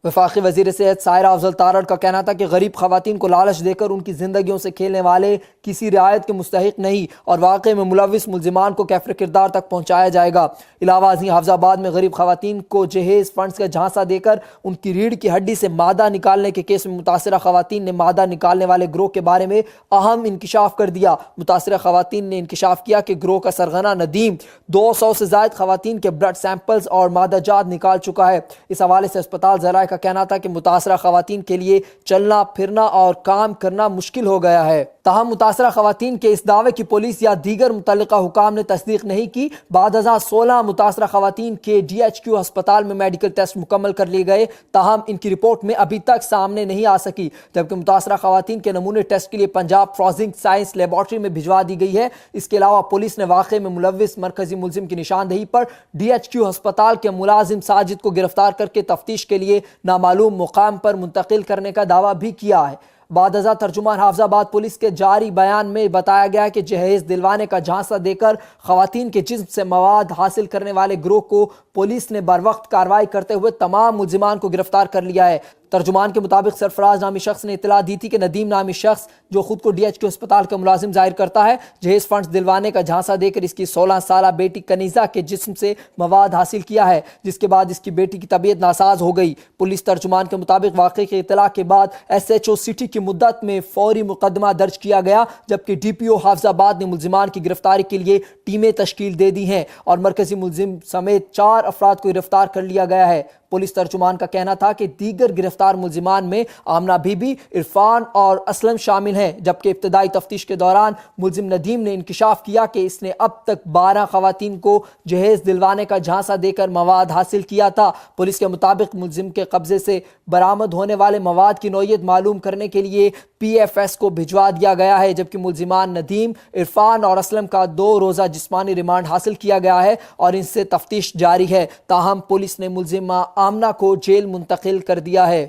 وفاقی وزیر صحت سائرہ افضل تارڑ کا کہنا تھا کہ غریب خواتین کو لالچ دے کر ان کی زندگیوں سے کھیلنے والے کسی رعایت کے مستحق نہیں اور واقعے میں ملوث ملزمان کو کیفر کردار تک پہنچایا جائے گا۔ علاوہ ازیں حافظ آباد میں غریب خواتین کو جہیز فنڈز کا جھانسا دے کر ان کی ریڑھ کی ہڈی سے مادہ نکالنے کے کیس میں متاثرہ خواتین نے مادہ نکالنے والے گروہ کے بارے میں اہم انکشاف کر دیا۔ متاثرہ خواتین نے انکشاف کیا کہ گروہ کا سرغنہ ندیم 200 سے زائد خواتین کے بلڈ سیمپلز اور مادہ جات نکال چکا ہے۔ اس حوالے سے اسپتال ذرائع کا کہنا تھا کہ متاثرہ خواتین کے لیے چلنا پھرنا اور کام کرنا مشکل ہو گیا ہے۔ تاہم متاثرہ خواتین کے اس دعوے کی پولیس یا دیگر متعلقہ حکام نے تصدیق نہیں کی۔ بعد ازاں 16 متاثرہ خواتین کے DHQ ہسپتال میں میڈیکل ٹیسٹ مکمل کر لیے گئے، تاہم ان کی رپورٹ میں ابھی تک سامنے نہیں آ سکی، جبکہ متاثرہ خواتین کے نمونے ٹیسٹ کے لیے پنجاب فورینسک سائنس لیبارٹری میں بھجوا دی گئی ہے۔ اس کے علاوہ پولیس نے واقعے میں ملوث مرکزی ملزم کی نشاندہی پر DHQ ہسپتال کے ملازم ساجد کو گرفتار کر کے تفتیش کے لیے نامعلوم مقام پر منتقل کرنے کا دعویٰ بھی کیا ہے۔ بعد ازاں ترجمان حافظ آباد پولیس کے جاری بیان میں بتایا گیا کہ جہیز دلوانے کا جھانسا دے کر خواتین کے جسم سے مواد حاصل کرنے والے گروہ کو پولیس نے بروقت کارروائی کرتے ہوئے تمام ملزمان کو گرفتار کر لیا ہے۔ ترجمان کے مطابق سرفراز نامی شخص نے اطلاع دی تھی کہ ندیم نامی شخص جو خود کو DHQ ہسپتال کا ملازم ظاہر کرتا ہے، جہیز فنڈز دلوانے کا جھانسا دے کر اس کی 16 سالہ بیٹی کنیزہ کے جسم سے مواد حاصل کیا ہے، جس کے بعد اس کی بیٹی کی طبیعت ناساز ہو گئی۔ پولیس ترجمان کے مطابق واقعے کی اطلاع کے بعد SHO سٹی کی مدت میں فوری مقدمہ درج کیا گیا، جبکہ DPO حافظ آباد نے ملزمان کی گرفتاری کے لیے ٹیمیں تشکیل دے دی ہیں اور مرکزی ملزم سمیت 4 افراد کو گرفتار کر لیا گیا ہے۔ پولیس ترجمان کا کہنا تھا کہ دیگر گرفتار ملزمان میں آمنہ بی بی، عرفان اور اسلم شامل ہیں، جبکہ ابتدائی تفتیش کے دوران ملزم ندیم نے انکشاف کیا کہ اس نے اب تک 12 خواتین کو جہیز دلوانے کا جھانسا دے کر مواد حاصل کیا تھا۔ پولیس کے مطابق ملزم کے قبضے سے برآمد ہونے والے مواد کی نوعیت معلوم کرنے کے لیے PFS کو بھجوا دیا گیا ہے، جبکہ ملزمان ندیم، عرفان اور اسلم کا 2 روزہ جسمانی ریمانڈ حاصل کیا گیا ہے اور ان سے تفتیش جاری ہے۔ تاہم پولیس نے ملزمہ آمنہ کو جیل منتقل کر دیا ہے۔